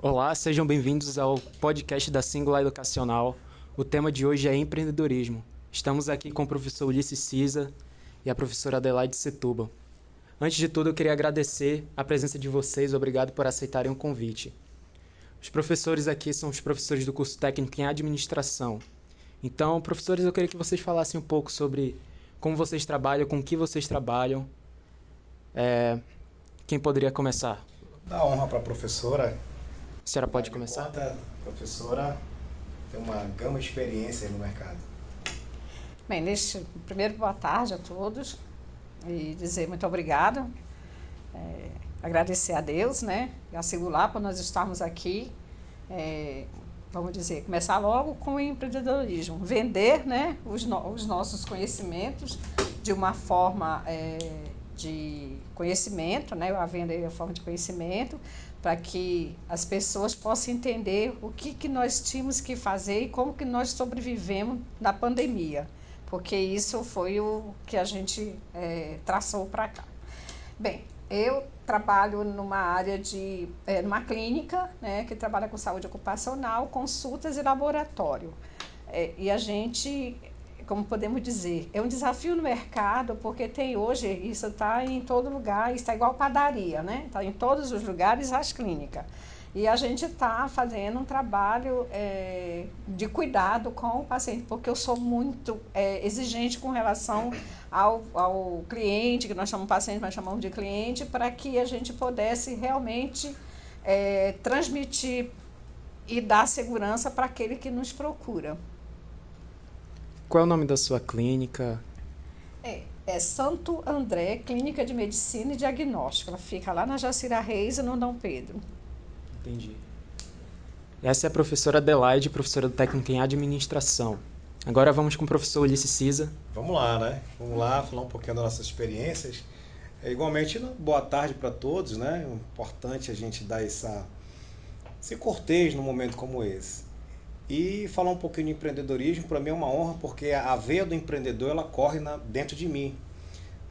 Olá, sejam bem-vindos ao podcast da Singular Educacional. O tema de hoje é empreendedorismo. Estamos aqui com o professor Ulisses Cisa e a professora Adelaide Setúbal. Antes de tudo, eu queria agradecer a presença de vocês. Obrigado por aceitarem o convite. Os professores aqui são os professores do curso técnico em administração. Então, professores, eu queria que vocês falassem um pouco sobre como vocês trabalham, com o que vocês trabalham. Quem poderia começar? Dá honra para a professora. A senhora Afinal pode de começar? contas, a professora tem uma gama de experiência no mercado. Bem, primeiro, boa tarde a todos e dizer muito obrigada, agradecer a Deus, né, e a Singular por nós estarmos aqui, vamos dizer, começar logo com o empreendedorismo, vender, né, os nossos conhecimentos de uma forma de conhecimento, né, a venda é a forma de conhecimento, para que as pessoas possam entender o que nós tínhamos que fazer e como que nós sobrevivemos na pandemia, porque isso foi o que a gente traçou para cá. Bem, eu trabalho numa área numa clínica, né, que trabalha com saúde ocupacional, consultas e laboratório. E a gente, como podemos dizer, é um desafio no mercado, porque tem hoje, isso está em todo lugar, está igual padaria, né? Está em todos os lugares as clínicas. E a gente está fazendo um trabalho de cuidado com o paciente, porque eu sou muito exigente com relação ao cliente, que nós chamamos paciente, mas chamamos de cliente, para que a gente pudesse realmente transmitir e dar segurança para aquele que nos procura. Qual é o nome da sua clínica? É Santo André, Clínica de Medicina e Diagnóstico. Ela fica lá na Jacira Reis e no Dom Pedro. Entendi. Essa é a professora Adelaide, professora do técnico em administração. Agora vamos com o professor Ulisses Cisa. Vamos lá, né? Vamos lá falar um pouquinho das nossas experiências. Igualmente, boa tarde para todos, né? É importante a gente dar esse cortejo num momento como esse. E falar um pouquinho de empreendedorismo, para mim é uma honra, porque a veia do empreendedor ela corre dentro de mim.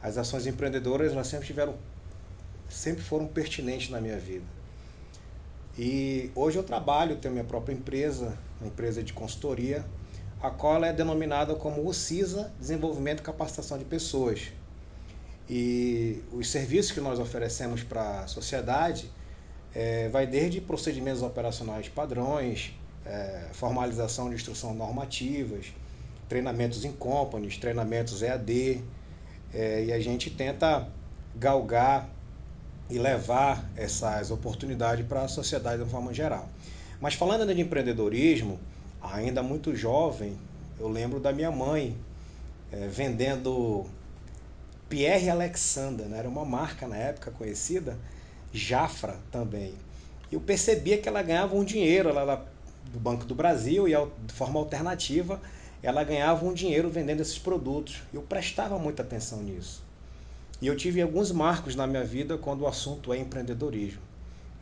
As ações empreendedoras elas sempre foram pertinentes na minha vida. E hoje eu trabalho, tenho minha própria empresa, uma empresa de consultoria, a qual ela é denominada como o CISA, Desenvolvimento e Capacitação de Pessoas. E os serviços que nós oferecemos para a sociedade vai desde procedimentos operacionais padrões, formalização de instrução normativas, treinamentos em companies, treinamentos EAD, e a gente tenta galgar e levar essas oportunidades para a sociedade de uma forma geral. Mas falando ainda de empreendedorismo, ainda muito jovem, eu lembro da minha mãe vendendo Pierre Alexander, né? Era uma marca na época conhecida, Jafra também. E eu percebia que ela ganhava um dinheiro, ela era do Banco do Brasil e de forma alternativa ela ganhava um dinheiro vendendo esses produtos. Eu prestava muita atenção nisso. E eu tive alguns marcos na minha vida quando o assunto é empreendedorismo.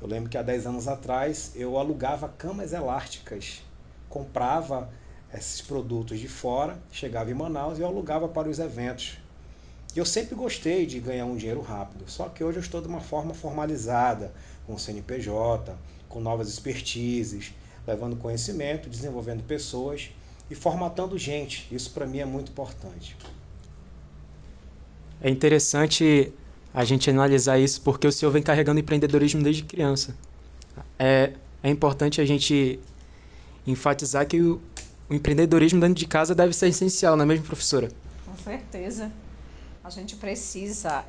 Eu lembro que há 10 anos atrás eu alugava camas elásticas, comprava esses produtos de fora, chegava em Manaus e eu alugava para os eventos. E eu sempre gostei de ganhar um dinheiro rápido, só que hoje eu estou de uma forma formalizada, com CNPJ, com novas expertises, levando conhecimento, desenvolvendo pessoas e formatando gente. Isso para mim é muito importante. É interessante a gente analisar isso porque o senhor vem carregando empreendedorismo desde criança. É importante a gente enfatizar que o empreendedorismo dentro de casa deve ser essencial, não é mesmo, professora? Com certeza. A gente precisa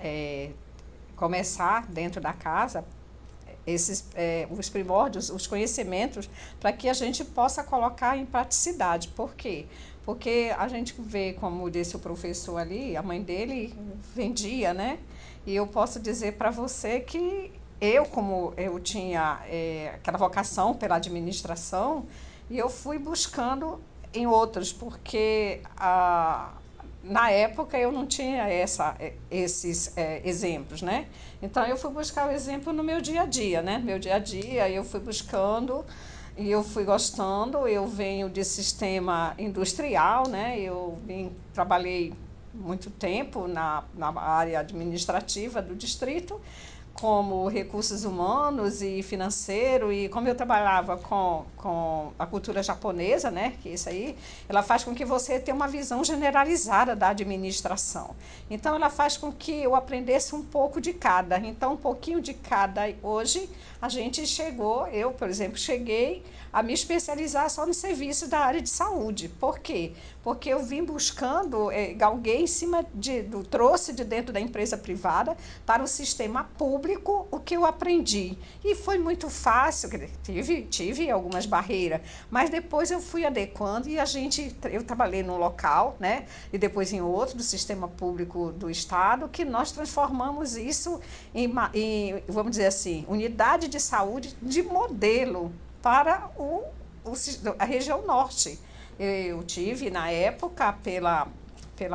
começar dentro da casa os primórdios, os conhecimentos, para que a gente possa colocar em praticidade. Por quê? Porque a gente vê, como disse o professor ali, a mãe dele vendia, né? E eu posso dizer para você que como eu tinha aquela vocação pela administração, e eu fui buscando em outros, porque na época eu não tinha esses exemplos, né? Então eu fui buscar o exemplo no meu dia a dia, né? Meu dia a dia eu fui buscando e eu fui gostando. Eu venho de sistema industrial, né? Trabalhei muito tempo na área administrativa do distrito. como recursos humanos e financeiro, e como eu trabalhava com a cultura japonesa, né, que isso aí, ela faz com que você tenha uma visão generalizada da administração. Então, ela faz com que eu aprendesse um pouco de cada. Então, um pouquinho de cada. Hoje, a gente chegou, eu, por exemplo, cheguei a me especializar só no serviço da área de saúde. Por quê? Porque eu vim buscando, galguei em cima trouxe de dentro da empresa privada para o sistema público o que eu aprendi. E foi muito fácil, tive algumas barreiras, mas depois eu fui adequando e eu trabalhei num local, né, e depois em outro do sistema público do Estado, que nós transformamos isso em, vamos dizer assim, unidade de saúde de modelo para a região norte. Eu tive, na época, pela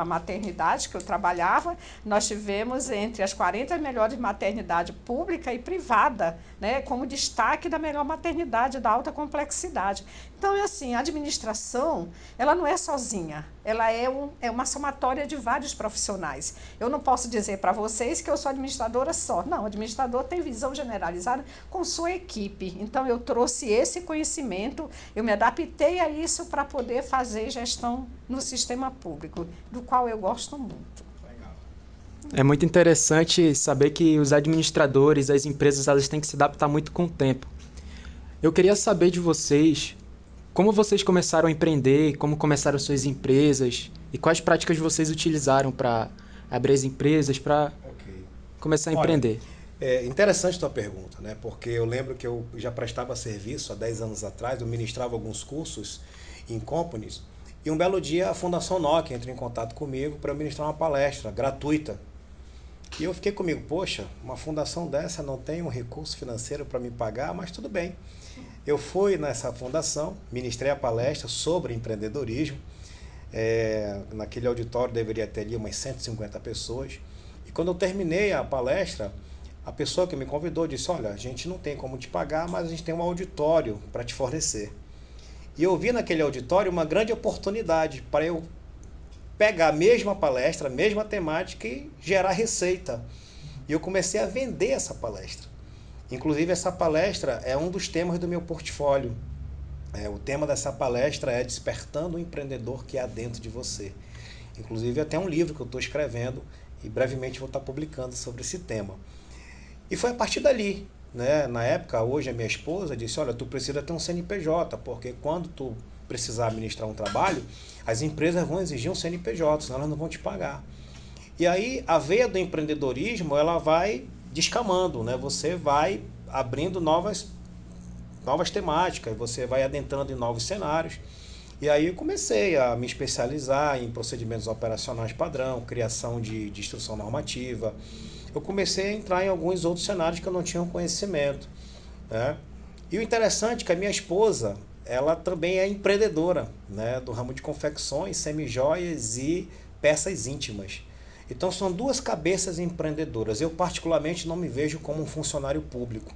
maternidade que eu trabalhava, nós tivemos entre as 40 melhores maternidades pública e privada, né, como destaque da melhor maternidade da alta complexidade. Então, é assim, a administração, ela não é sozinha, ela é uma somatória de vários profissionais. Eu não posso dizer para vocês que eu sou administradora só. Não, o administrador tem visão generalizada com sua equipe. Então, eu trouxe esse conhecimento, eu me adaptei a isso para poder fazer gestão no sistema público, do qual eu gosto muito. É muito interessante saber que os administradores, as empresas, elas têm que se adaptar muito com o tempo. Eu queria saber de vocês como vocês começaram a empreender, como começaram suas empresas e quais práticas vocês utilizaram para abrir as empresas, para começar a empreender. É interessante a tua pergunta, né? Porque eu lembro que eu já prestava serviço há 10 anos atrás, eu ministrava alguns cursos em companies, e um belo dia a Fundação Nokia entrou em contato comigo para eu ministrar uma palestra gratuita. E eu fiquei comigo, poxa, uma fundação dessa não tem um recurso financeiro para me pagar, mas tudo bem. Eu fui nessa fundação, ministrei a palestra sobre empreendedorismo. Naquele auditório deveria ter ali umas 150 pessoas. E quando eu terminei a palestra, a pessoa que me convidou disse, olha, a gente não tem como te pagar, mas a gente tem um auditório para te fornecer. E eu vi naquele auditório uma grande oportunidade para eu pegar a mesma palestra, a mesma temática e gerar receita. E eu comecei a vender essa palestra. Inclusive, essa palestra é um dos temas do meu portfólio. O tema dessa palestra é Despertando o Empreendedor que há dentro de você. Inclusive, até um livro que eu estou escrevendo e brevemente vou estar publicando sobre esse tema. E foi a partir dali, né? Na época, hoje a minha esposa disse, olha, tu precisa ter um CNPJ, porque quando tu precisar administrar um trabalho, as empresas vão exigir um CNPJ, senão elas não vão te pagar. E aí, a veia do empreendedorismo, ela vai descamando, né? Você vai abrindo novas temáticas, você vai adentrando em novos cenários. E aí eu comecei a me especializar em procedimentos operacionais padrão, criação de instrução normativa. Eu comecei a entrar em alguns outros cenários que eu não tinha conhecimento, né? E o interessante é que a minha esposa, ela também é empreendedora, né, do ramo de confecções, semijoias e peças íntimas. Então são duas cabeças empreendedoras. Eu particularmente não me vejo como um funcionário público.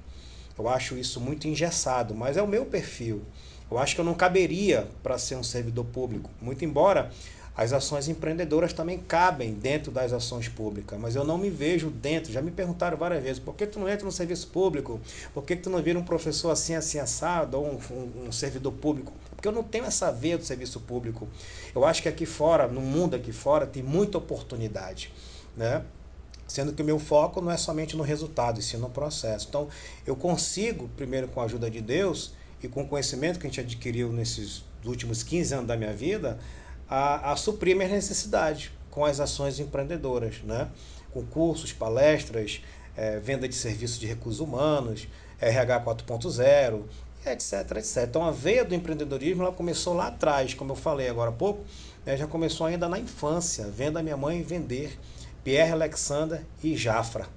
Eu acho isso muito engessado, mas é o meu perfil. Eu acho que eu não caberia para ser um servidor público, muito embora as ações empreendedoras também cabem dentro das ações públicas, mas eu não me vejo dentro. Já me perguntaram várias vezes, por que tu não entra no serviço público? Por que tu não vira um professor assim, assim, assado, ou um servidor público? Porque eu não tenho essa veia do serviço público. Eu acho que aqui fora, no mundo aqui fora, tem muita oportunidade, né? Sendo que o meu foco não é somente no resultado, e sim no processo. Então, eu consigo, primeiro com a ajuda de Deus e com o conhecimento que a gente adquiriu nesses últimos 15 anos da minha vida, a suprir minhas necessidades com as ações empreendedoras, né? Com cursos, palestras, venda de serviços de recursos humanos, RH 4.0, etc, etc. Então a veia do empreendedorismo ela começou lá atrás, como eu falei agora há pouco, né? Já começou ainda na infância, vendo a minha mãe vender Pierre Alexander e Jafra,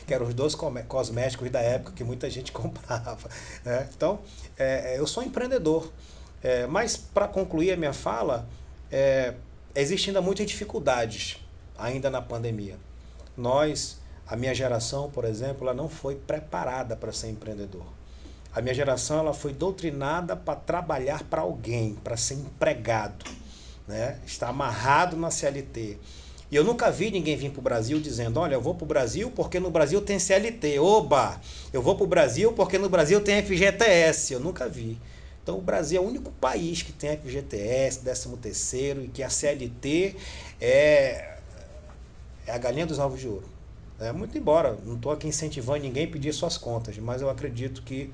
que eram os dois cosméticos da época que muita gente comprava, né? Então, eu sou empreendedor, mas para concluir a minha fala, existem ainda muitas dificuldades ainda na pandemia. A minha geração, por exemplo, ela não foi preparada para ser empreendedor. A minha geração ela foi doutrinada para trabalhar para alguém, para ser empregado, né? Está amarrado na CLT. E eu nunca vi ninguém vir para o Brasil dizendo, olha, eu vou para o Brasil porque no Brasil tem CLT. Oba! Eu vou para o Brasil porque no Brasil tem FGTS. Eu nunca vi. Então o Brasil é o único país que tem FGTS, 13º, e que a CLT é a galinha dos ovos de ouro. Muito embora, não estou aqui incentivando ninguém a pedir suas contas, mas eu acredito que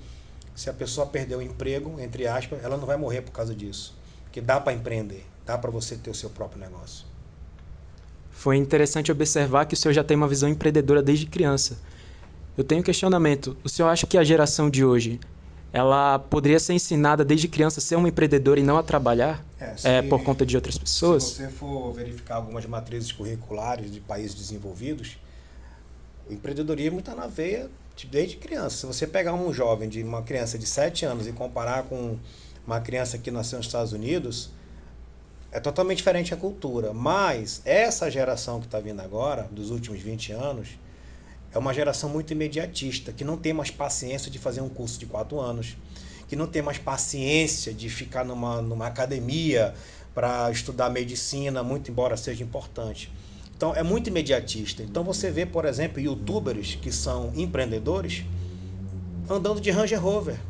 se a pessoa perder o emprego, entre aspas, ela não vai morrer por causa disso. Porque dá para empreender, dá para você ter o seu próprio negócio. Foi interessante observar que o senhor já tem uma visão empreendedora desde criança. Eu tenho um questionamento. O senhor acha que a geração de hoje, ela poderia ser ensinada desde criança a ser uma empreendedora e não a trabalhar por conta de outras pessoas? Se você for verificar algumas matrizes curriculares de países desenvolvidos, o empreendedorismo está na veia desde criança. Se você pegar um jovem, uma criança de 7 anos e comparar com uma criança que nasceu nos Estados Unidos, é totalmente diferente a cultura. Mas essa geração que está vindo agora, dos últimos 20 anos, é uma geração muito imediatista, que não tem mais paciência de fazer um curso de 4 anos, que não tem mais paciência de ficar numa academia para estudar medicina, muito embora seja importante. Então é muito imediatista. Então você vê, por exemplo, youtubers que são empreendedores andando de Range Rover,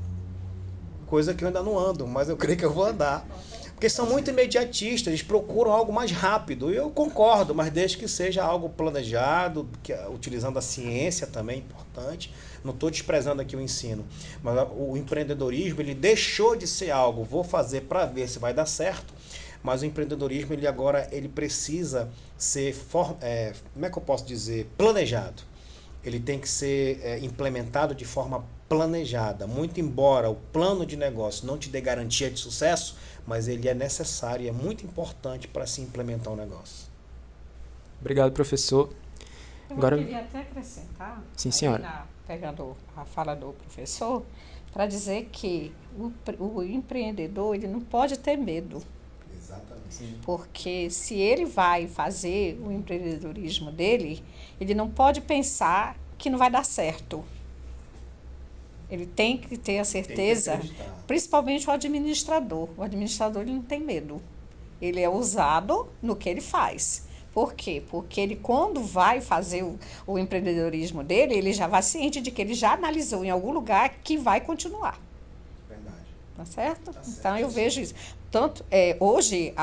coisa que eu ainda não ando, mas eu creio que eu vou andar. Porque são muito imediatistas, eles procuram algo mais rápido. E eu concordo, mas desde que seja algo planejado, utilizando a ciência também é importante. Não estou desprezando aqui o ensino. Mas o empreendedorismo, ele deixou de ser algo, vou fazer para ver se vai dar certo. Mas o empreendedorismo, ele precisa ser, como é que eu posso dizer, planejado. Ele tem que ser implementado de forma planejada. Muito embora o plano de negócio não te dê garantia de sucesso, mas ele é necessário e é muito importante para se implementar um negócio. Obrigado, professor. Eu queria até acrescentar, sim, senhora. Pegando a fala do professor, para dizer que o empreendedor ele não pode ter medo. Exatamente. Porque se ele vai fazer o empreendedorismo dele, ele não pode pensar que não vai dar certo. Ele tem que ter a certeza, principalmente o administrador. O administrador ele não tem medo. Ele é ousado no que ele faz. Por quê? Porque ele, quando vai fazer o empreendedorismo dele, ele já vai ciente de que ele já analisou em algum lugar que vai continuar. Verdade. Tá certo? Tá certo. Então, eu vejo isso. Tanto, hoje,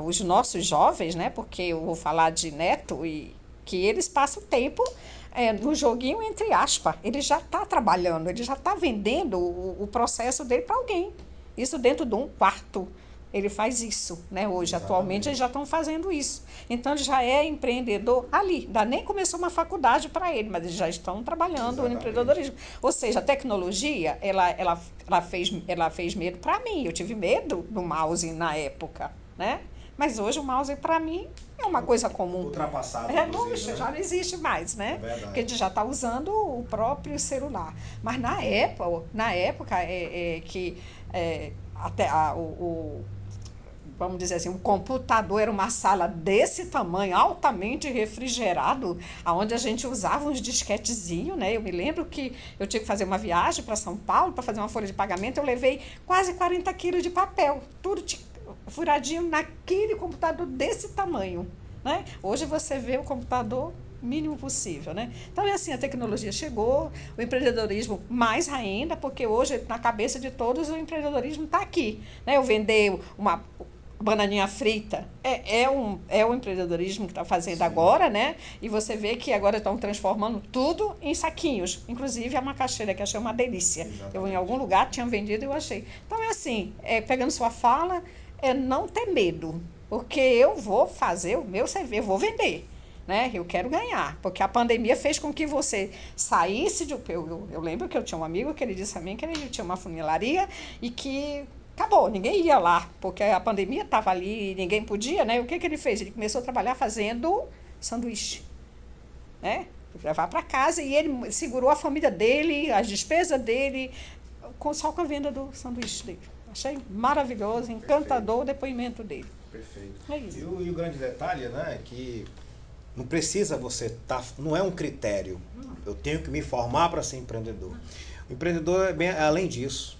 os nossos jovens, né, porque eu vou falar de neto, e que eles passam tempo no joguinho entre aspas. Ele já está trabalhando, ele já está vendendo o processo dele para alguém. Isso dentro de um quarto. Ele faz isso, né? Hoje, exatamente. Atualmente, eles já estão fazendo isso. Então, ele já é empreendedor ali. Ainda nem começou uma faculdade para ele, mas eles já estão trabalhando no empreendedorismo. Ou seja, a tecnologia, ela fez medo para mim. Eu tive medo do mouse na época, né? Mas hoje o mouse, para mim, é uma coisa comum. Ultrapassado. Já não existe mais, né? Porque a gente já está usando o próprio celular. Mas na época que até vamos dizer assim, um computador era uma sala desse tamanho, altamente refrigerado, onde a gente usava uns disquetezinhos, né? Eu me lembro que eu tinha que fazer uma viagem para São Paulo, para fazer uma folha de pagamento, eu levei quase 40 quilos de papel, tudo furadinho naquele computador desse tamanho, né? Hoje você vê o computador mínimo possível, né? Então, é assim, a tecnologia chegou, o empreendedorismo mais ainda, porque hoje, na cabeça de todos, o empreendedorismo está aqui, né? Eu vender uma bananinha frita é um empreendedorismo que está fazendo. Sim. Agora, né? E você vê que agora estão transformando tudo em saquinhos, inclusive a macaxeira, que eu achei uma delícia. Exatamente. Eu, em algum lugar, tinha vendido e eu achei. Então, é assim, pegando sua fala, não ter medo, porque eu vou fazer o meu CV, eu vou vender. Né? Eu quero ganhar, porque a pandemia fez com que você saísse de... Eu lembro que eu tinha um amigo que ele disse a mim que ele tinha uma funilaria e que acabou, ninguém ia lá, porque a pandemia estava ali e ninguém podia, né? O que ele fez? Ele começou a trabalhar fazendo sanduíche, né? Levar para casa, e ele segurou a família dele, as despesas dele, só com a venda do sanduíche dele. Achei maravilhoso, encantador. Perfeito. O depoimento dele. Perfeito. É isso. E o grande detalhe, né, é que não precisa você não é um critério. Eu tenho que me formar para ser empreendedor. O empreendedor é bem além disso.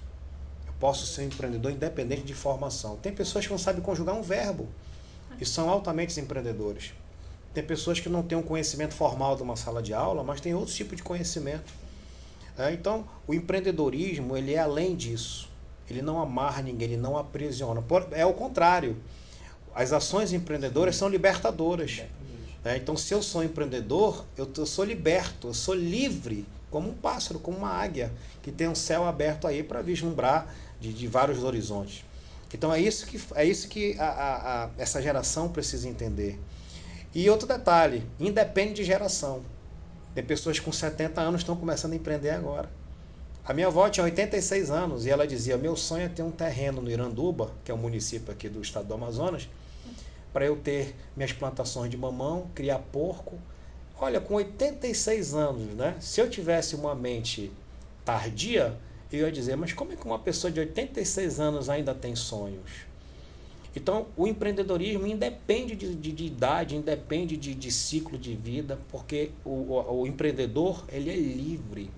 Eu posso ser empreendedor independente de formação. Tem pessoas que não sabem conjugar um verbo e são altamente empreendedores. Tem pessoas que não têm um conhecimento formal de uma sala de aula, mas tem outro tipo de conhecimento. Então, o empreendedorismo, ele é além disso. Ele não amarra ninguém, ele não aprisiona. É o contrário. As ações empreendedoras são libertadoras. Então, se eu sou empreendedor, eu sou liberto, eu sou livre, como um pássaro, como uma águia, que tem um céu aberto aí para vislumbrar de vários horizontes. Então, é isso que essa geração precisa entender. E outro detalhe, independe de geração. Tem pessoas com 70 anos que estão começando a empreender agora. A minha avó tinha 86 anos e ela dizia, meu sonho é ter um terreno no Iranduba, que é um município aqui do estado do Amazonas, para eu ter minhas plantações de mamão, criar porco. Olha, com 86 anos, né? Se eu tivesse uma mente tardia, eu ia dizer, mas como é que uma pessoa de 86 anos ainda tem sonhos? Então, o empreendedorismo independe de idade, independe de ciclo de vida, porque o empreendedor, ele é livre.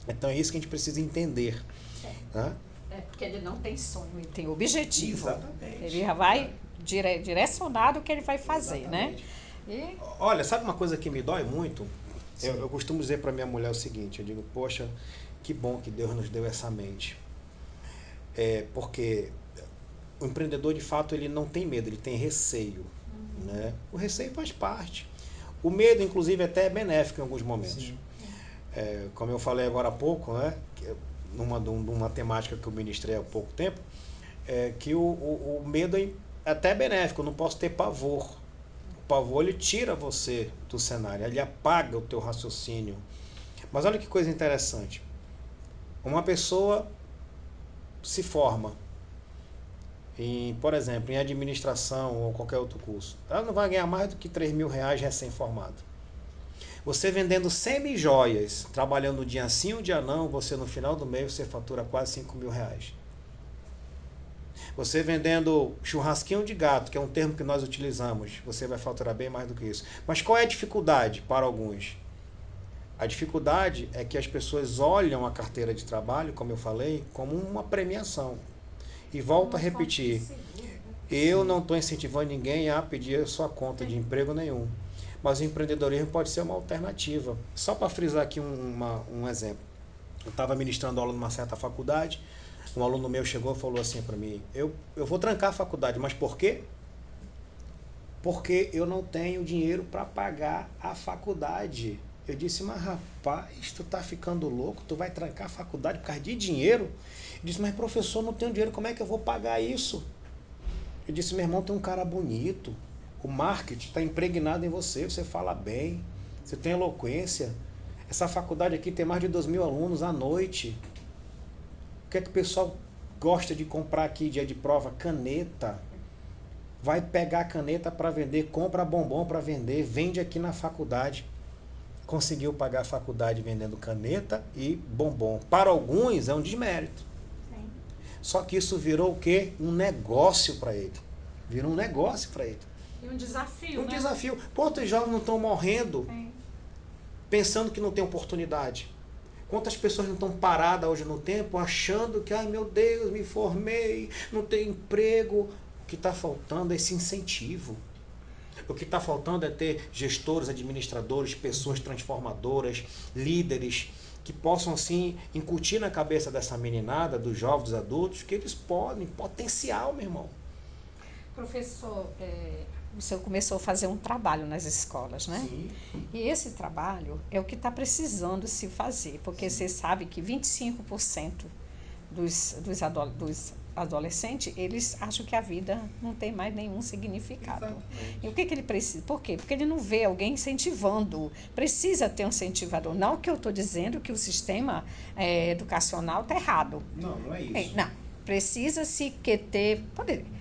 Então, é isso que a gente precisa entender. Né? Porque ele não tem sonho, ele tem objetivo. Exatamente. Ele já vai direcionado o que ele vai fazer, Exatamente. né? Olha, sabe uma coisa que me dói muito? Eu costumo dizer para minha mulher o seguinte, eu digo, poxa, que bom que Deus nos deu essa mente. Porque o empreendedor, de fato, ele não tem medo, ele tem receio. Né? O receio faz parte. O medo, inclusive, até é benéfico em alguns momentos. Como eu falei agora há pouco, né? Numa temática que eu ministrei há pouco tempo, que o medo é até benéfico, eu não posso ter pavor. O pavor, ele tira você do cenário, ele apaga o teu raciocínio. Mas olha que coisa interessante. Uma pessoa se forma, por exemplo, em administração ou qualquer outro curso. Ela não vai ganhar mais do que R$3.000 recém-formado. Você vendendo semi-joias, trabalhando um dia sim, um dia não, você no final do mês você fatura quase R$5.000. Você vendendo churrasquinho de gato, que é um termo que nós utilizamos, você vai faturar bem mais do que isso. Mas qual é a dificuldade para alguns? A dificuldade é que as pessoas olham a carteira de trabalho, como eu falei, como uma premiação. E volto a repetir, eu não estou incentivando ninguém a pedir a sua conta de emprego nenhum. Mas o empreendedorismo pode ser uma alternativa. Só para frisar aqui um exemplo. Eu estava ministrando aula numa certa faculdade, um aluno meu chegou e falou assim para mim, eu vou trancar a faculdade, mas por quê? Porque eu não tenho dinheiro para pagar a faculdade. Eu disse, mas rapaz, tu tá ficando louco, tu vai trancar a faculdade por causa de dinheiro? Eu disse, mas professor, não tenho dinheiro, como é que eu vou pagar isso? Eu disse, meu irmão, tem um cara bonito, o marketing está impregnado em você, você fala bem, você tem eloquência. Essa faculdade aqui tem mais de 2.000 alunos à noite. O que é que o pessoal gosta de comprar aqui dia de prova? Caneta. Vai pegar a caneta para vender, compra bombom para vender, vende aqui na faculdade. Conseguiu pagar a faculdade vendendo caneta e bombom. Para alguns é um desmérito. Sim. Só que isso virou o quê? Um negócio para ele. Virou um negócio para ele. E um desafio, Um desafio. Quantos jovens não estão morrendo pensando que não tem oportunidade? Quantas pessoas não estão paradas hoje no tempo achando que, ai meu Deus, me formei, não tenho emprego. O que está faltando é esse incentivo. O que está faltando é ter gestores, administradores, pessoas transformadoras, líderes, que possam, assim, incutir na cabeça dessa meninada, dos jovens, dos adultos, que eles podem, potencial, meu irmão. Professor, o senhor começou a fazer um trabalho nas escolas, né? Sim. E esse trabalho é o que está precisando se fazer, porque você sabe que 25% dos adolescentes, eles acham que a vida não tem mais nenhum significado. Exatamente. E o que ele precisa? Por quê? Porque ele não vê alguém incentivando. Precisa ter um incentivador. Não que eu estou dizendo que o sistema educacional está errado. Não, não é isso. Não. Precisa-se que ter,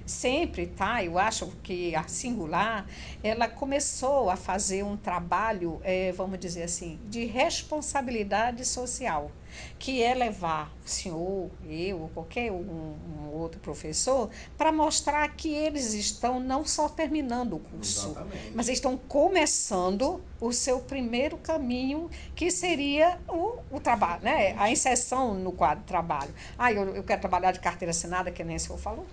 sempre, tá? Eu acho que a Singular, ela começou a fazer um trabalho, vamos dizer assim, de responsabilidade social, que é levar o senhor, eu, ou qualquer um outro professor, para mostrar que eles estão não só terminando o curso, Exatamente. mas estão começando o seu primeiro caminho, que seria o trabalho, né? A inserção no quadro de trabalho. Eu quero trabalhar de carteira assinada, que nem o senhor falou.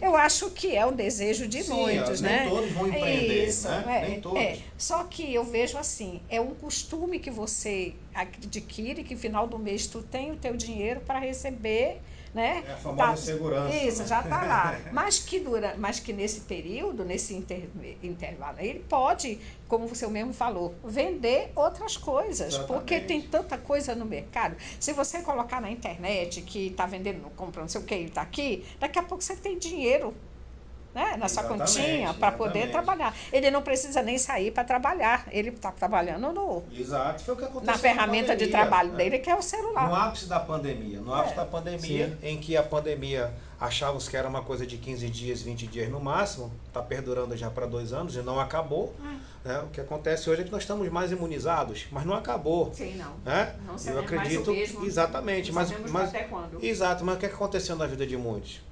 Eu acho que é o desejo de muitos, nem né? todos vão empreender, Isso, né? Nem todos. Só que eu vejo assim, é um costume que você adquire, que no final do mês tu tem o teu dinheiro para receber, né? É a famosa segurança. Isso, né? já está lá. Mas que nesse período, nesse intervalo, ele pode, como você mesmo falou, vender outras coisas, Exatamente. porque tem tanta coisa no mercado. Se você colocar na internet que está vendendo, comprando, não sei o que, ele está aqui, daqui a pouco você tem dinheiro, né, na sua continha para poder trabalhar. Ele não precisa nem sair para trabalhar, ele está trabalhando Exato, foi o que aconteceu na ferramenta de trabalho dele, que é o No celular. ápice da pandemia, em que a pandemia achávamos que era uma coisa de 15 dias, 20 dias no máximo, está perdurando já para 2 anos e não acabou. Né? O que acontece hoje é que nós estamos mais imunizados, mas não acabou. Sim, não. Né? Não Eu acredito, mais o mesmo, exatamente, não sabemos até quando. Exato, mas o que aconteceu na vida de muitos?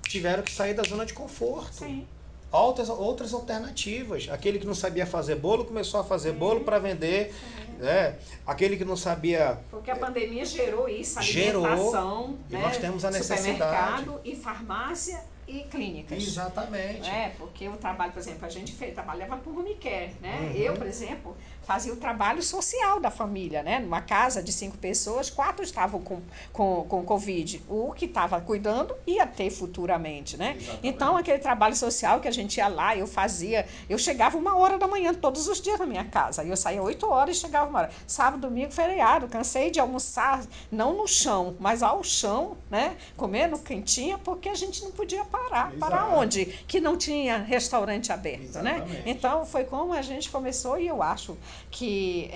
Tiveram que sair da zona de conforto. Sim. Outras alternativas. Aquele que não sabia fazer bolo começou a fazer bolo para vender. Né? Aquele que não sabia. Porque a pandemia gerou isso, Gerou, alimentação, e nós temos a necessidade. Supermercado e farmácia e clínicas. Exatamente. Porque o trabalho, por exemplo, a gente trabalhava por home care, né? Eu, por exemplo, fazia o trabalho social da família, né? Numa casa de 5 pessoas, 4 estavam com Covid. O que estava cuidando ia ter futuramente, né? Exatamente. Então, aquele trabalho social que a gente ia lá, eu fazia, eu chegava 1h da manhã todos os dias na minha casa. Eu saía 8 horas e chegava 1h. Sábado, domingo, feriado. Cansei de almoçar, não no chão, mas ao chão, né? Comendo quentinha, porque a gente não podia parar. Exato. Para onde? Que não tinha restaurante aberto, Exatamente. né? Então, foi como a gente começou e eu acho que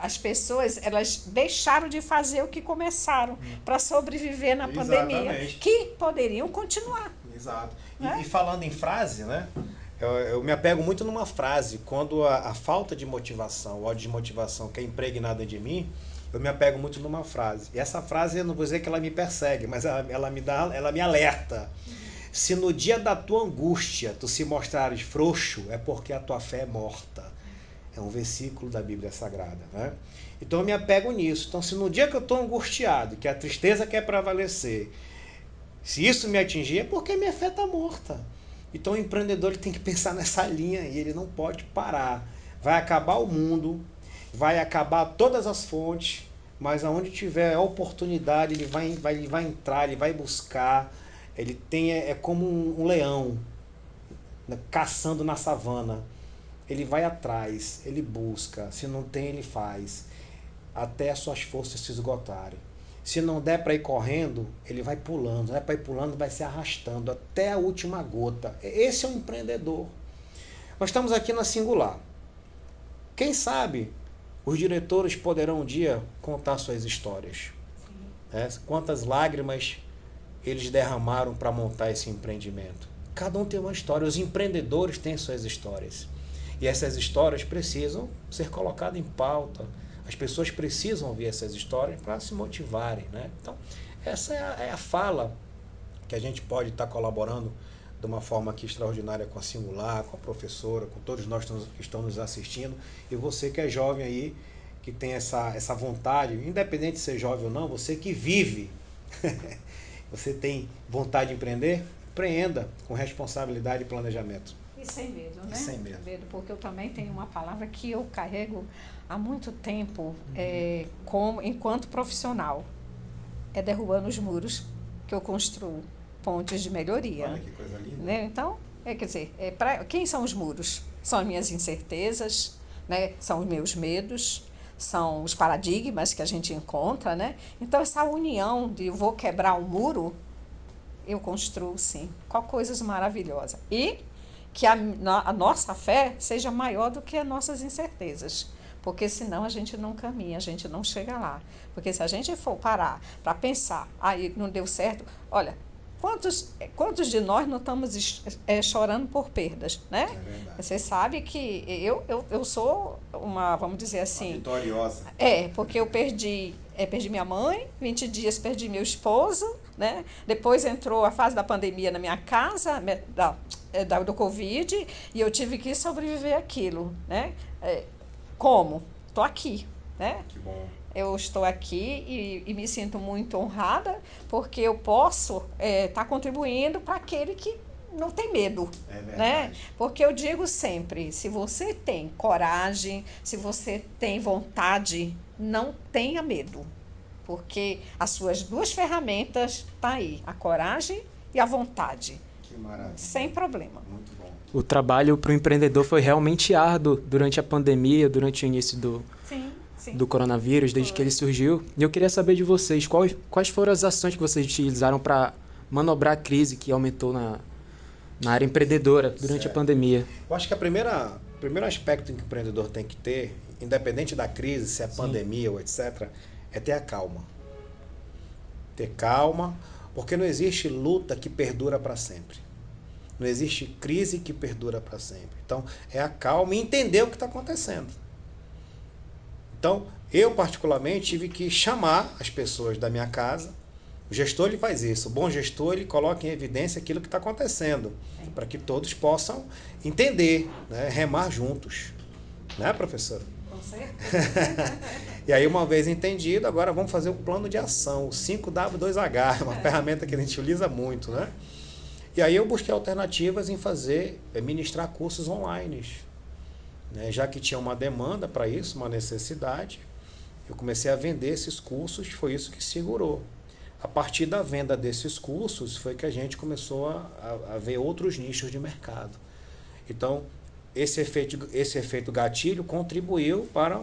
as pessoas, elas deixaram de fazer o que começaram para sobreviver na pandemia, que poderiam continuar. Exato. Né? E falando em frase, né? Eu me apego muito numa frase, quando a falta de motivação ou a desmotivação que é impregnada de mim, eu me apego muito numa frase. E essa frase, eu não vou dizer que ela me persegue, mas ela me alerta. Se no dia da tua angústia tu se mostrares frouxo, é porque a tua fé é morta. É um versículo da Bíblia Sagrada, né? Então eu me apego nisso. Então se no dia que eu estou angustiado, que a tristeza quer prevalecer, se isso me atingir, é porque minha fé está morta. Então o empreendedor ele tem que pensar nessa linha e ele não pode parar. Vai acabar o mundo, vai acabar todas as fontes, mas aonde tiver a oportunidade, ele vai entrar, ele vai buscar. Ele tem, como um leão, né, caçando na savana. Ele vai atrás, ele busca. Se não tem, ele faz. Até as suas forças se esgotarem. Se não der para ir correndo, ele vai pulando. Vai para ir pulando, vai se arrastando até a última gota. Esse é um empreendedor. Nós estamos aqui na Singular. Quem sabe os diretores poderão um dia contar suas histórias. Quantas lágrimas eles derramaram para montar esse empreendimento. Cada um tem uma história. Os empreendedores têm suas histórias. E essas histórias precisam ser colocadas em pauta. As pessoas precisam ouvir essas histórias para se motivarem, né? Então, essa é a fala que a gente pode estar colaborando de uma forma aqui extraordinária com a Singular, com a professora, com todos nós que estão nos assistindo. E você que é jovem aí, que tem essa vontade, independente de ser jovem ou não, você que vive, você tem vontade de empreender, empreenda com responsabilidade e planejamento. E sem medo, né? E sem medo. Porque eu também tenho uma palavra que eu carrego há muito tempo, enquanto profissional. É derrubando os muros que eu construo pontes de melhoria. Olha que coisa linda. Né? Então, quer dizer, quem são os muros? São as minhas incertezas, né? São os meus medos, são os paradigmas que a gente encontra, né? Então, essa união de eu vou quebrar um muro, eu construo, sim, com coisas maravilhosas. E que a nossa fé seja maior do que as nossas incertezas. Porque senão a gente não caminha, a gente não chega lá. Porque se a gente for parar para pensar, aí não deu certo, olha, quantos de nós não estamos chorando por perdas, né? É verdade. Você sabe que eu sou uma, vamos dizer assim... Uma vitoriosa. Porque eu perdi minha mãe, 20 dias perdi meu esposo, né? Depois entrou a fase da pandemia na minha casa, do Covid, e eu tive que sobreviver àquilo, né? Como? Estou aqui, né? Que bom. eu estou aqui e me sinto muito honrada, porque eu posso estar contribuindo para aquele que não tem medo, né? Porque eu digo sempre, se você tem coragem, se você tem vontade, não tenha medo, porque as suas duas ferramentas estão aí, a coragem e a vontade. Que maravilha. Sem problema. Muito bom. O trabalho para o empreendedor foi realmente árduo durante a pandemia, durante o início do coronavírus, desde que ele surgiu. E eu queria saber de vocês, quais foram as ações que vocês utilizaram para manobrar a crise que aumentou na área empreendedora durante a pandemia? Eu acho que o primeiro aspecto que o empreendedor tem que ter, independente da crise, se é pandemia ou etc., é ter a calma. Ter calma, porque não existe luta que perdura para sempre. Não existe crise que perdura para sempre. Então, é a calma e entender o que está acontecendo. Então, eu particularmente tive que chamar as pessoas da minha casa. O gestor ele faz isso. O bom gestor ele coloca em evidência aquilo que está acontecendo, para que todos possam entender, né? Remar juntos. Né, professora? Com certeza. E aí, uma vez entendido, agora vamos fazer o plano de ação, o 5W2H, uma ferramenta que a gente utiliza muito, né? E aí eu busquei alternativas em ministrar cursos online, né? Já que tinha uma demanda para isso, uma necessidade, eu comecei a vender esses cursos, foi isso que segurou. A partir da venda desses cursos foi que a gente começou a ver outros nichos de mercado. Então, esse efeito gatilho contribuiu para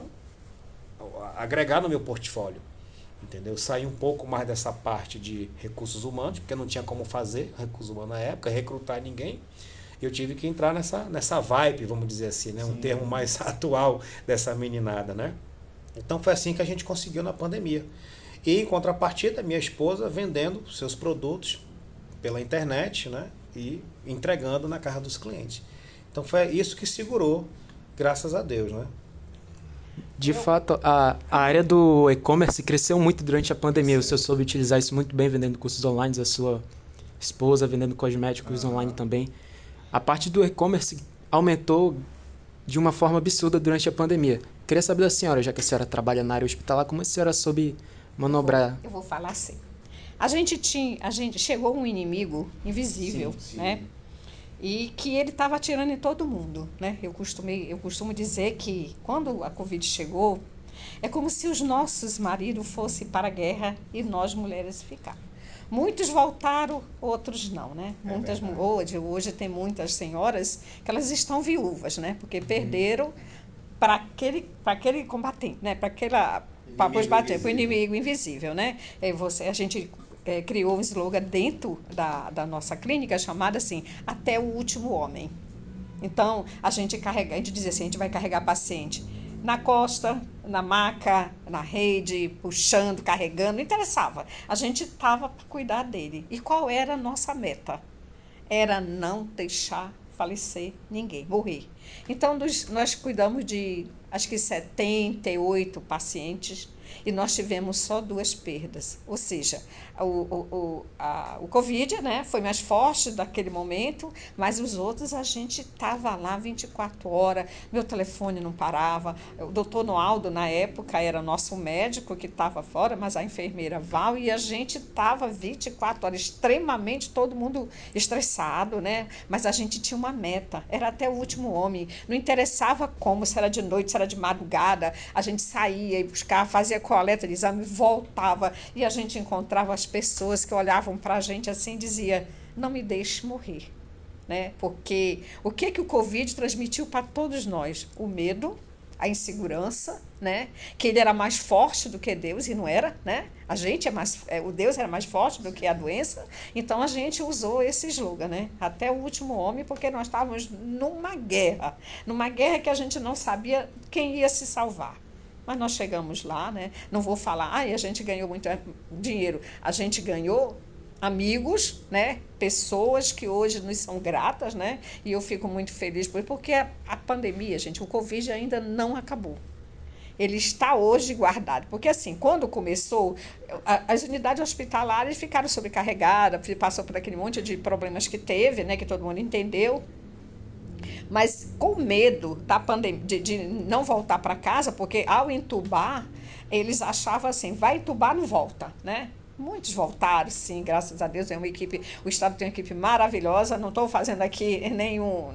agregar no meu portfólio. Entendeu? Saí um pouco mais dessa parte de recursos humanos, porque não tinha como fazer recursos humanos na época, recrutar ninguém. Eu tive que entrar nessa vibe, vamos dizer assim, né? Um termo mais atual dessa meninada, né? Então foi assim que a gente conseguiu na pandemia. E em contrapartida, minha esposa vendendo seus produtos pela internet, né? E entregando na casa dos clientes. Então foi isso que segurou, graças a Deus, né? De fato, a área do e-commerce cresceu muito durante a pandemia. Você soube utilizar isso muito bem, vendendo cursos online, a sua esposa vendendo cosméticos online também. A parte do e-commerce aumentou de uma forma absurda durante a pandemia. Queria saber da senhora, já que a senhora trabalha na área hospitalar, como a senhora soube manobrar? Eu vou falar assim. A gente chegou um inimigo invisível, né? E que ele estava atirando em todo mundo, né? Eu costumo dizer que quando a Covid chegou, é como se os nossos maridos fossem para a guerra e nós mulheres ficaram. Muitos voltaram, outros não, né? Hoje tem muitas senhoras que elas estão viúvas, né? Porque perderam para aquele combatente, né? Para o inimigo invisível, né? A gente criou um slogan dentro da nossa clínica chamado assim, até o último homem. Então, a gente dizia assim, a gente vai carregar paciente na costa, na maca, na rede, puxando, carregando, não interessava. A gente estava para cuidar dele. E qual era a nossa meta? Era não deixar falecer ninguém, morrer. Então, nós cuidamos de, acho que 78 pacientes, e nós tivemos só 2 perdas. Ou seja, o Covid, né, foi mais forte daquele momento, mas os outros a gente estava lá 24 horas, meu telefone não parava. O doutor Noaldo, na época, era nosso médico que estava fora, mas a enfermeira Val, e a gente estava 24 horas, extremamente todo mundo estressado, né? Mas a gente tinha uma meta, era até o último homem. Não interessava como, se era de noite, se era de madrugada, a gente saía e buscava, fazia coleta de exame, voltava, e a gente encontrava as pessoas que olhavam para a gente assim e dizia, não me deixe morrer, né? Porque o que o Covid transmitiu para todos nós? O medo, a insegurança, né? Que ele era mais forte do que Deus, e não era, né? A gente o Deus era mais forte do que a doença, então a gente usou esse slogan, né? Até o último homem, porque nós estávamos numa guerra que a gente não sabia quem ia se salvar. Mas nós chegamos lá, né? Não vou falar, a gente ganhou muito dinheiro. A gente ganhou amigos, né? Pessoas que hoje nos são gratas, né? E eu fico muito feliz porque a pandemia, gente, o Covid ainda não acabou. Ele está hoje guardado. Porque, assim, quando começou, as unidades hospitalares ficaram sobrecarregadas, passou por aquele monte de problemas que teve, né? Que todo mundo entendeu. mas com medo da pandemia, de não voltar para casa, porque ao entubar, eles achavam assim, vai entubar, não volta, né? Muitos voltaram, sim, graças a Deus. O Estado tem uma equipe maravilhosa. Não estou fazendo aqui nenhum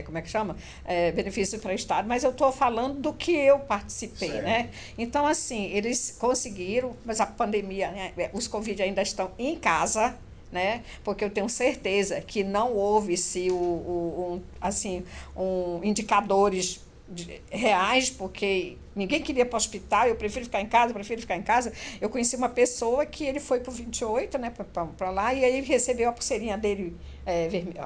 como é que chama? Benefício para o Estado, mas eu estou falando do que eu participei, Certo. né? Então, assim, eles conseguiram, mas a pandemia, né, os Covid ainda estão em casa, né? Porque eu tenho certeza que não houve-se indicadores reais, porque ninguém queria ir para o hospital, eu prefiro ficar em casa. Eu conheci uma pessoa que ele foi para o 28, né, para lá, e aí ele recebeu a pulseirinha dele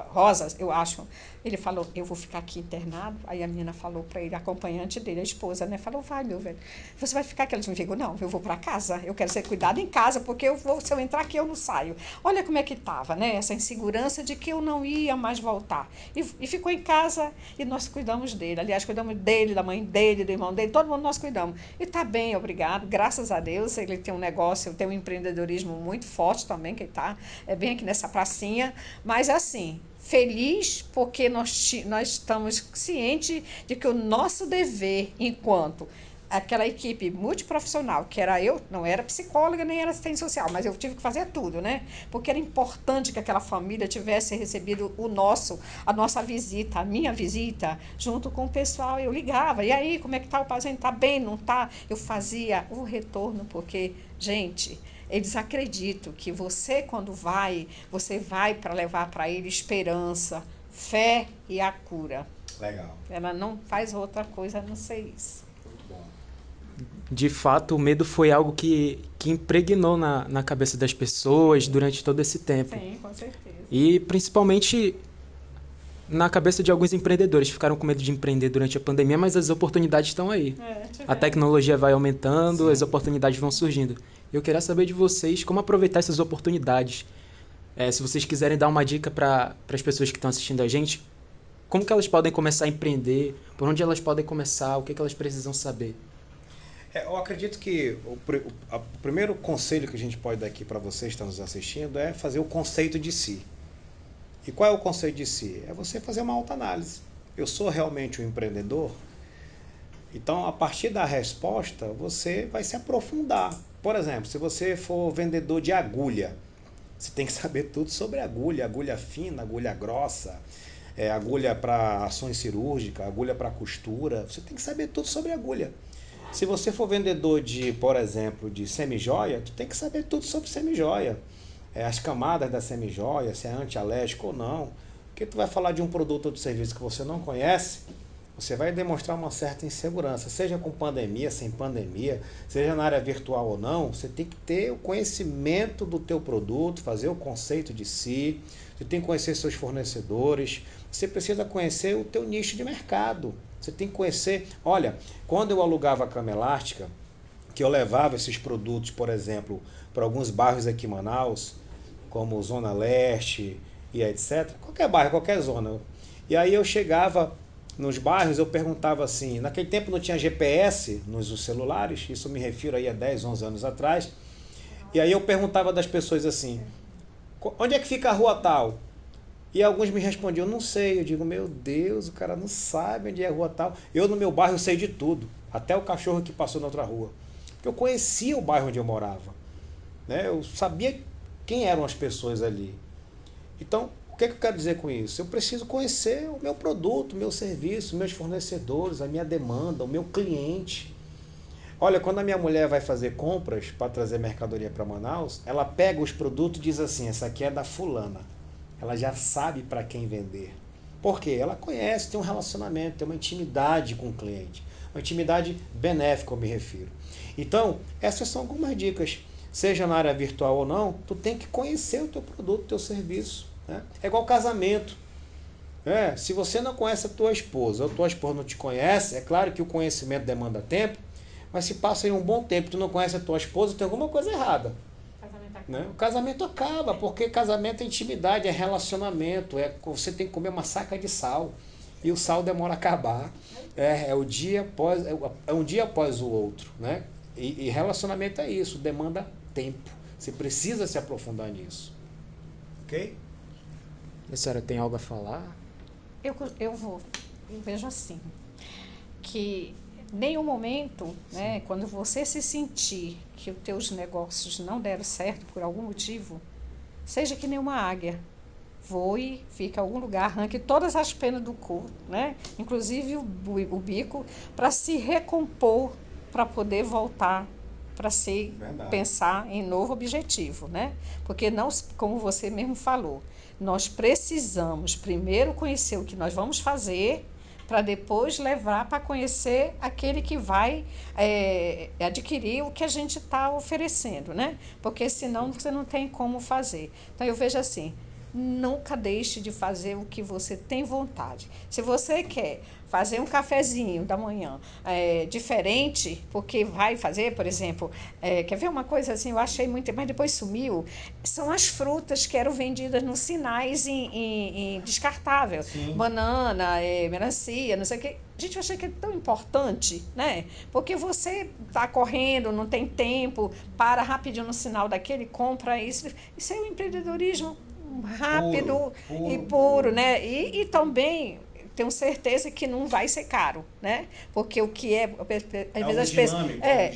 rosa, eu acho. Ele falou, eu vou ficar aqui internado. Aí a menina falou para ele, a acompanhante dele, a esposa, né, falou, vai, meu velho, você vai ficar aqui? Ele disse, não, eu vou para casa, eu quero ser cuidado em casa, porque se eu entrar aqui, eu não saio. Olha como é que estava, né, essa insegurança de que eu não ia mais voltar. E ficou em casa e nós cuidamos dele. Aliás, cuidamos dele, da mãe dele, do irmão dele, todo mundo nós cuidamos. E está bem, obrigado, graças a Deus. Ele tem um negócio, tem um empreendedorismo muito forte também, que está bem aqui nessa pracinha. Mas assim, feliz porque nós estamos cientes de que o nosso dever enquanto aquela equipe multiprofissional, que era eu, não era psicóloga nem era assistente social, mas eu tive que fazer tudo, né? Porque era importante que aquela família tivesse recebido a nossa visita, a minha visita, junto com o pessoal. Eu ligava, e aí, como é que tá o paciente? Tá bem, não tá? Eu fazia o retorno, porque, gente, eles acreditam que você, quando você vai para levar para ele esperança, fé e a cura. Legal. Ela não faz outra coisa a não ser isso. Muito bom. De fato, o medo foi algo que impregnou na cabeça das pessoas durante todo esse tempo. Sim, com certeza. E principalmente na cabeça de alguns empreendedores. Ficaram com medo de empreender durante a pandemia, mas as oportunidades estão aí. A tecnologia vai aumentando, as oportunidades vão surgindo. Eu queria saber de vocês como aproveitar essas oportunidades. Se vocês quiserem dar uma dica para as pessoas que estão assistindo a gente, como que elas podem começar a empreender, por onde elas podem começar, o que elas precisam saber. Eu acredito que o primeiro conselho que a gente pode dar aqui para vocês que estão nos assistindo é fazer o conceito de si. E qual é o conceito de si? É você fazer uma autoanálise. Eu sou realmente um empreendedor? Então, a partir da resposta, você vai se aprofundar. Por exemplo, se você for vendedor de agulha, você tem que saber tudo sobre agulha. Agulha fina, agulha grossa, agulha para ações cirúrgicas, agulha para costura. Você tem que saber tudo sobre agulha. Se você for vendedor de, por exemplo, de semijoia, tu tem que saber tudo sobre semijoia. As camadas da semijoia, se é antialérgico ou não. Porque tu vai falar de um produto ou de serviço que você não conhece, você vai demonstrar uma certa insegurança. Seja com pandemia, sem pandemia, seja na área virtual ou não, você tem que ter o conhecimento do teu produto, fazer o conceito de si, você tem que conhecer seus fornecedores, você precisa conhecer o teu nicho de mercado. Você tem que conhecer... Olha, quando eu alugava a cama elástica, que eu levava esses produtos, por exemplo, para alguns bairros aqui em Manaus, como Zona Leste e etc. Qualquer bairro, qualquer zona. E aí eu chegava nos bairros, eu perguntava assim, naquele tempo não tinha GPS nos celulares, isso eu me refiro aí a 10, 11 anos atrás, e aí eu perguntava das pessoas assim, onde é que fica a rua tal? E alguns me respondiam, não sei. Eu digo, meu Deus, o cara não sabe onde é a rua tal. Eu no meu bairro sei de tudo, até o cachorro que passou na outra rua. Porque eu conhecia o bairro onde eu morava, né? Eu sabia quem eram as pessoas ali. Então, o que eu quero dizer com isso? Eu preciso conhecer o meu produto, o meu serviço, meus fornecedores, a minha demanda, o meu cliente. Olha, quando a minha mulher vai fazer compras para trazer mercadoria para Manaus, ela pega os produtos e diz assim, essa aqui é da fulana. Ela já sabe para quem vender. Por quê? Ela conhece, tem um relacionamento, tem uma intimidade com o cliente. Uma intimidade benéfica, eu me refiro. Então, essas são algumas dicas. Seja na área virtual ou não, tu tem que conhecer o teu produto, o teu serviço. Né? É igual casamento. Se você não conhece a tua esposa, ou a tua esposa não te conhece, é claro que o conhecimento demanda tempo, mas se passa aí um bom tempo e tu não conhece a tua esposa, tem alguma coisa errada. Né? O casamento acaba, porque casamento é intimidade, é relacionamento, você tem que comer uma saca de sal, e o sal demora a acabar. É um dia após o outro. Né? E relacionamento é isso, demanda tempo. Você precisa se aprofundar nisso. Ok? A senhora tem algo a falar? eu vejo assim, que nenhum momento, né, quando você se sentir que os teus negócios não deram certo por algum motivo, seja que nem uma águia, voe, fique em algum lugar, arranque todas as penas do corpo, né, inclusive o bico, para se recompor, para poder voltar para se pensar em novo objetivo, né? Porque não, como você mesmo falou, nós precisamos primeiro conhecer o que nós vamos fazer para depois levar para conhecer aquele que vai adquirir o que a gente está oferecendo, né? Porque senão você não tem como fazer. Então eu vejo assim, nunca deixe de fazer o que você tem vontade. Se você quer fazer um cafezinho da manhã diferente, porque vai fazer, por exemplo, quer ver uma coisa assim, eu achei muito, mas depois sumiu, são as frutas que eram vendidas nos sinais em descartável. Sim. Banana, melancia, não sei o que. Gente, eu achei que é tão importante, né? Porque você está correndo, não tem tempo, para rapidinho no sinal daquele, compra isso. Isso é o empreendedorismo rápido e puro, né? E também tenho certeza que não vai ser caro, né? Porque o que às vezes as pessoas,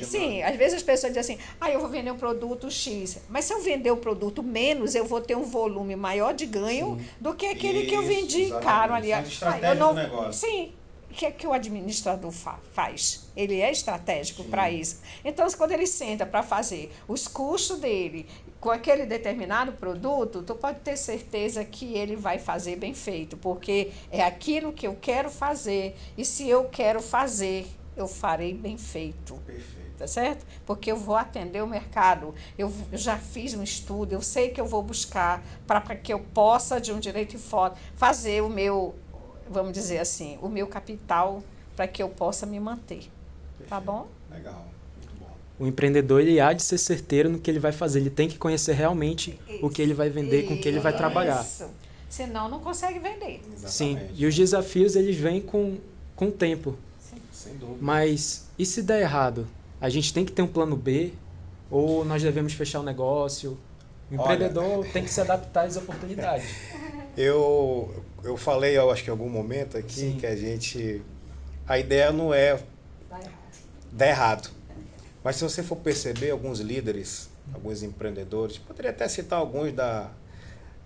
sim, às vezes as pessoas dizem assim, eu vou vender um produto X, mas se eu vender o produto menos, eu vou ter um volume maior de ganho do que aquele que eu vendi caro ali. Eu não, do negócio. Sim. O que é que o administrador faz? Ele é estratégico para isso. Então, quando ele senta para fazer os custos dele com aquele determinado produto, tu pode ter certeza que ele vai fazer bem feito, porque é aquilo que eu quero fazer, e se eu quero fazer, eu farei bem feito. Perfeito. Tá certo? Porque eu vou atender o mercado, eu já fiz um estudo, eu sei que eu vou buscar para que eu possa, de um direito e foto, fazer o meu, vamos dizer assim, o meu capital para que eu possa me manter. Perfeito. Tá bom? Legal. O empreendedor, ele há de ser certeiro no que ele vai fazer. Ele tem que conhecer realmente o que ele vai vender, com o que ele vai trabalhar. Senão não consegue vender. Exatamente. Sim, e os desafios, eles vêm com o tempo. Sim. Sem dúvida. Mas e se der errado? A gente tem que ter um plano B? Ou nós devemos fechar o negócio? O empreendedor tem que se adaptar às oportunidades. Eu falei, eu acho que em algum momento aqui, que a ideia não é dar errado. Mas se você for perceber, alguns líderes, alguns empreendedores, poderia até citar alguns da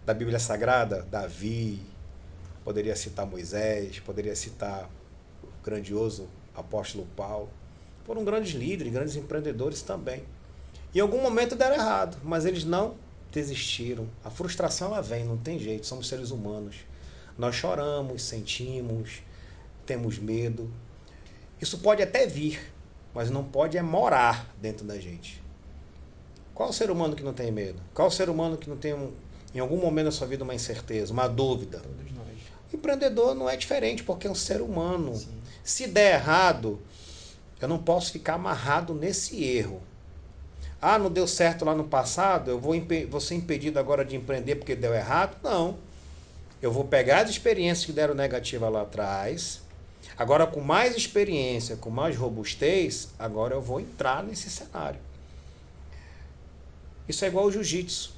Bíblia Sagrada, Davi, poderia citar Moisés, poderia citar o grandioso apóstolo Paulo. Foram grandes líderes, grandes empreendedores também. Em algum momento deram errado, mas eles não desistiram. A frustração, ela vem, não tem jeito, somos seres humanos. Nós choramos, sentimos, temos medo. Isso pode até vir, mas não pode morar dentro da gente. Qual o ser humano que não tem medo? Qual o ser humano que não tem, em algum momento da sua vida, uma incerteza, uma dúvida? Todos nós. O empreendedor não é diferente, porque é um ser humano. Sim. Se der errado, eu não posso ficar amarrado nesse erro. Não deu certo lá no passado, eu vou ser impedido agora de empreender porque deu errado? Não. Eu vou pegar as experiências que deram negativa lá atrás. Agora, com mais experiência, com mais robustez, agora eu vou entrar nesse cenário. Isso é igual ao jiu-jitsu.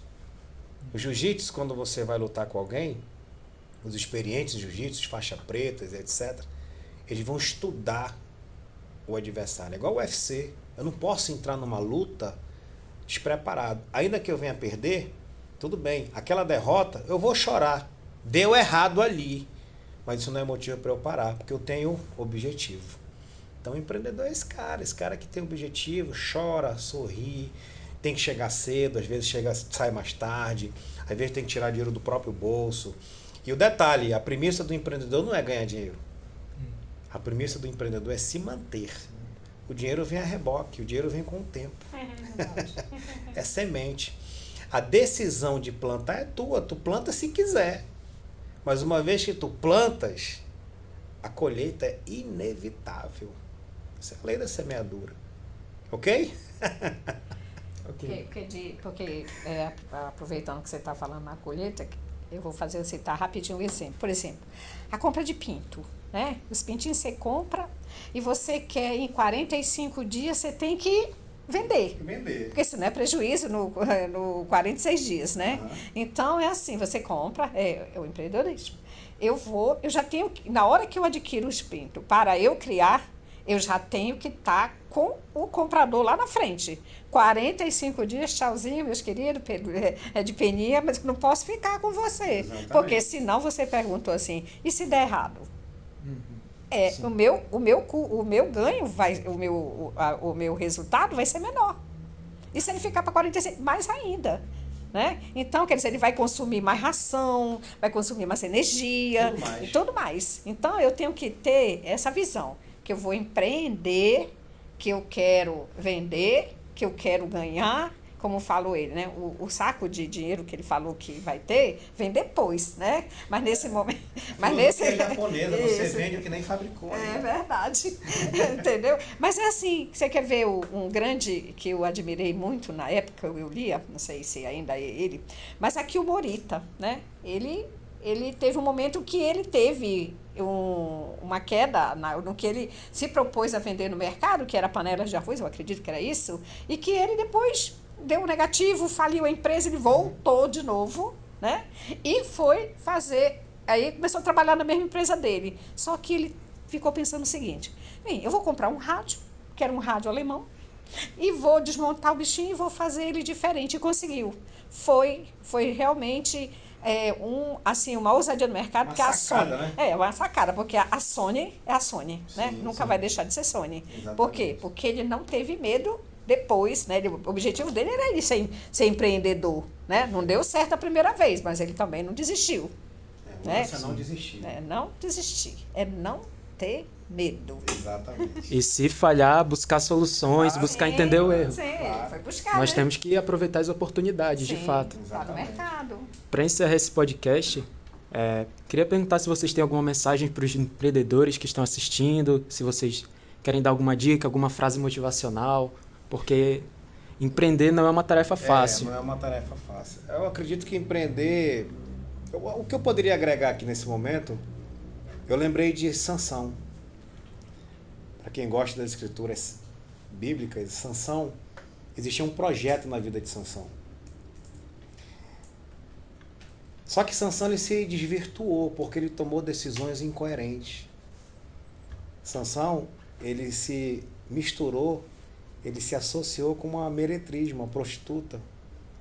O jiu-jitsu, quando você vai lutar com alguém, os experientes jiu-jitsu, faixa pretas, etc., eles vão estudar o adversário. É igual o UFC. Eu não posso entrar numa luta despreparado. Ainda que eu venha perder, tudo bem. Aquela derrota, eu vou chorar. Deu errado ali. Mas isso não é motivo para eu parar, porque eu tenho objetivo. Então o empreendedor é esse cara que tem objetivo, chora, sorri, tem que chegar cedo, às vezes sai mais tarde, às vezes tem que tirar dinheiro do próprio bolso. E o detalhe, a premissa do empreendedor não é ganhar dinheiro. A premissa do empreendedor é se manter. O dinheiro vem a reboque, o dinheiro vem com o tempo. É semente. A decisão de plantar é tua, tu planta se quiser. Mas uma vez que tu plantas, a colheita é inevitável. Isso é a lei da semeadura. Ok? Ok. Porque aproveitando que você está falando na colheita, eu vou citar rapidinho um exemplo. Por exemplo, a compra de pinto. Né? Os pintinhos você compra e você quer em 45 dias, você tem que vender. Porque senão é prejuízo no 46 dias, né? Então é assim, você compra, é o empreendedorismo. eu já tenho, na hora que eu adquiro o Espírito, para eu criar, eu já tenho que estar com o comprador lá na frente. 45 dias, tchauzinho, meus queridos, é de peninha, mas eu não posso ficar com você. Exatamente. Porque senão você perguntou assim, e se der errado? Sim. O meu ganho, o meu resultado vai ser menor. E se ele ficar para 45, mais ainda. Né? Então, quer dizer, ele vai consumir mais ração, vai consumir mais energia Tudo mais. e tudo mais. Então, eu tenho que ter essa visão, que eu vou empreender, que eu quero vender, que eu quero ganhar, como falou ele, né? O saco de dinheiro que ele falou que vai ter, vem depois, né? Mas nesse momento... Mas nesse... É japonesa, você Isso. vende o que nem fabricou. É Né? verdade, entendeu? Mas é assim, você quer ver um grande que eu admirei muito na época, eu lia, não sei se ainda é ele, mas aqui o Morita, né? Ele teve um momento que ele teve uma queda no que ele se propôs a vender no mercado, que era panelas de arroz, eu acredito que era isso, e que ele depois deu um negativo, faliu a empresa, ele voltou de novo, né? E foi fazer... Aí começou a trabalhar na mesma empresa dele. Só que ele ficou pensando o seguinte: bem, eu vou comprar um rádio, que era um rádio alemão, e vou desmontar o bichinho e vou fazer ele diferente. E conseguiu. Foi realmente assim, uma ousadia no mercado, Uma porque sacada, a Sony. né? É, uma sacada, porque a Sony é a Sony, né? Sim, Nunca sim. vai deixar de ser Sony. Exatamente. Por quê? Porque ele não teve medo depois, né? O objetivo dele era ele ser empreendedor, né? Não deu certo a primeira vez, mas ele também não desistiu. O Né? lance é não desistir. É não desistir, é não ter medo. Exatamente. E se falhar, buscar soluções, Claro. buscar entender o erro. Sim, Claro. foi buscar, Nós né? temos que aproveitar as oportunidades, de Sim, fato. tá no Exatamente. mercado. Para encerrar esse podcast, queria perguntar se vocês têm alguma mensagem para os empreendedores que estão assistindo, se vocês querem dar alguma dica, alguma frase motivacional, porque empreender não é uma tarefa fácil. Não é uma tarefa fácil. Eu acredito que empreender... O que eu poderia agregar aqui nesse momento, eu lembrei de Sansão. Para quem gosta das escrituras bíblicas, Sansão, existia um projeto na vida de Sansão. Só que Sansão ele se desvirtuou porque ele tomou decisões incoerentes. Sansão, ele se misturou, ele se associou com uma meretriz, uma prostituta.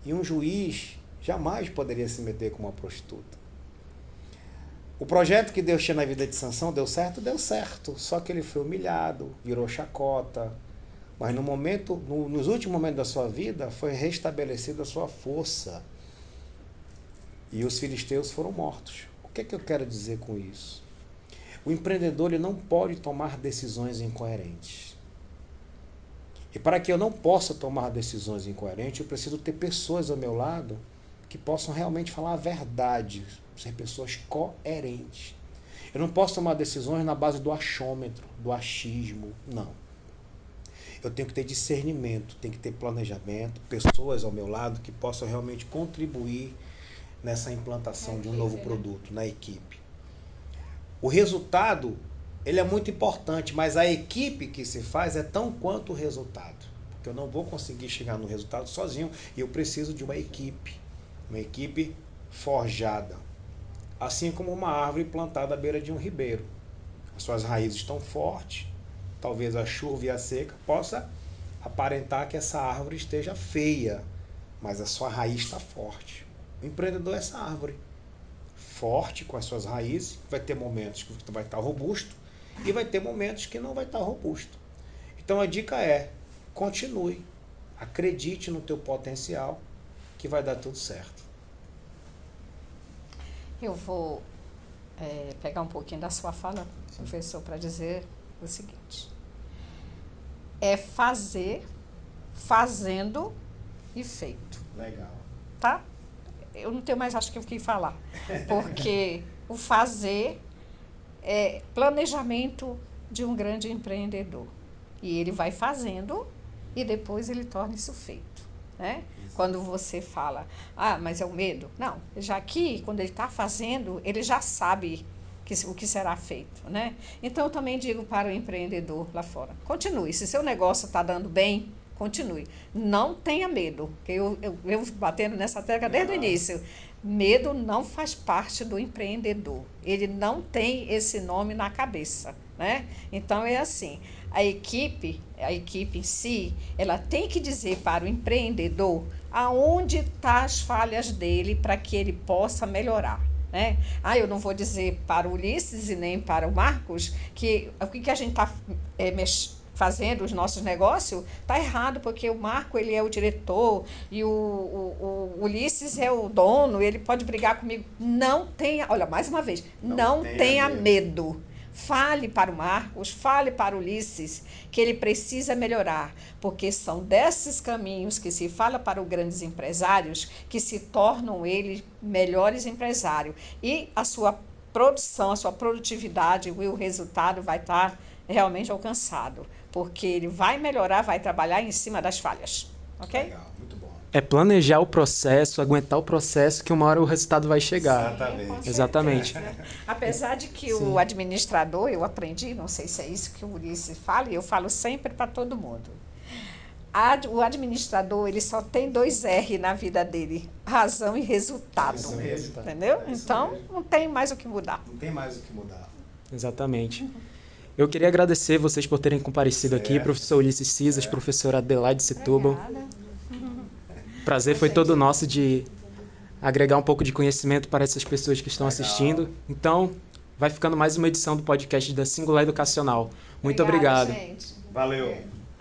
E um juiz jamais poderia se meter com uma prostituta. O projeto que Deus tinha na vida de Sansão deu certo? Deu certo. Só que ele foi humilhado, virou chacota. Mas nos últimos momentos da sua vida, foi restabelecida a sua força. E os filisteus foram mortos. O que é que eu quero dizer com isso? O empreendedor ele não pode tomar decisões incoerentes. E para que eu não possa tomar decisões incoerentes, eu preciso ter pessoas ao meu lado que possam realmente falar a verdade, ser pessoas coerentes. Eu não posso tomar decisões na base do achômetro, do achismo, não. Eu tenho que ter discernimento, tenho que ter planejamento, pessoas ao meu lado que possam realmente contribuir nessa implantação de um novo produto, na equipe. O resultado, ele é muito importante, mas a equipe que se faz é tão quanto o resultado. Porque eu não vou conseguir chegar no resultado sozinho e eu preciso de uma equipe forjada. Assim como uma árvore plantada à beira de um ribeiro. As suas raízes estão fortes, talvez a chuva e a seca possa aparentar que essa árvore esteja feia, mas a sua raiz está forte. O empreendedor é essa árvore, forte com as suas raízes, vai ter momentos que vai estar robusto e vai ter momentos que não vai estar robusto. Então a dica é, continue, acredite no teu potencial, que vai dar tudo certo. Eu vou pegar um pouquinho da sua fala, professor, para dizer o seguinte: é fazer, fazendo e feito. Legal. Tá? Eu não tenho mais, acho que o que falar. Porque o fazer é planejamento de um grande empreendedor. E ele vai fazendo e depois ele torna isso feito. Né? Quando você fala, mas é o medo. Não, já que quando ele está fazendo, ele já sabe o que será feito. Né? Então, eu também digo para o empreendedor lá fora, continue. Se seu negócio está dando bem, continue. Não tenha medo, porque eu batendo nessa tecla desde o início. Medo não faz parte do empreendedor. Ele não tem esse nome na cabeça, né? Então, é assim, a equipe em si, ela tem que dizer para o empreendedor aonde estão as falhas dele para que ele possa melhorar. Né? Eu não vou dizer para o Ulisses e nem para o Marcos que o que a gente está fazendo os nossos negócios está errado, porque o Marco ele é o diretor e o Ulisses é o dono, ele pode brigar comigo. Não tenha, olha, mais uma vez, não tenha medo. Fale para o Marcos, fale para o Ulisses que ele precisa melhorar, porque são desses caminhos que se fala para os grandes empresários que se tornam eles melhores empresários. E a sua produção, a sua produtividade e o resultado vai estar realmente alcançado, porque ele vai melhorar, vai trabalhar em cima das falhas. Ok? Legal, muito bom. É planejar o processo, aguentar o processo, que uma hora o resultado vai chegar. Exatamente. Exatamente. Apesar de que o administrador, eu aprendi, não sei se é isso que o Ulisses fala, e eu falo sempre para todo mundo. O administrador, ele só tem 2 R na vida dele, razão e resultado. Isso mesmo. Entendeu? É isso Então, mesmo. não tem mais o que mudar. Não tem mais o que mudar. Exatamente. Eu queria agradecer vocês por terem comparecido aqui, professor Ulisses Cisas, professora Adelaide Setúbal. Obrigada. Prazer foi todo nosso de agregar um pouco de conhecimento para essas pessoas que estão assistindo. Então, vai ficando mais uma edição do podcast da Singular Educacional. Muito Obrigada, obrigado. gente. Valeu.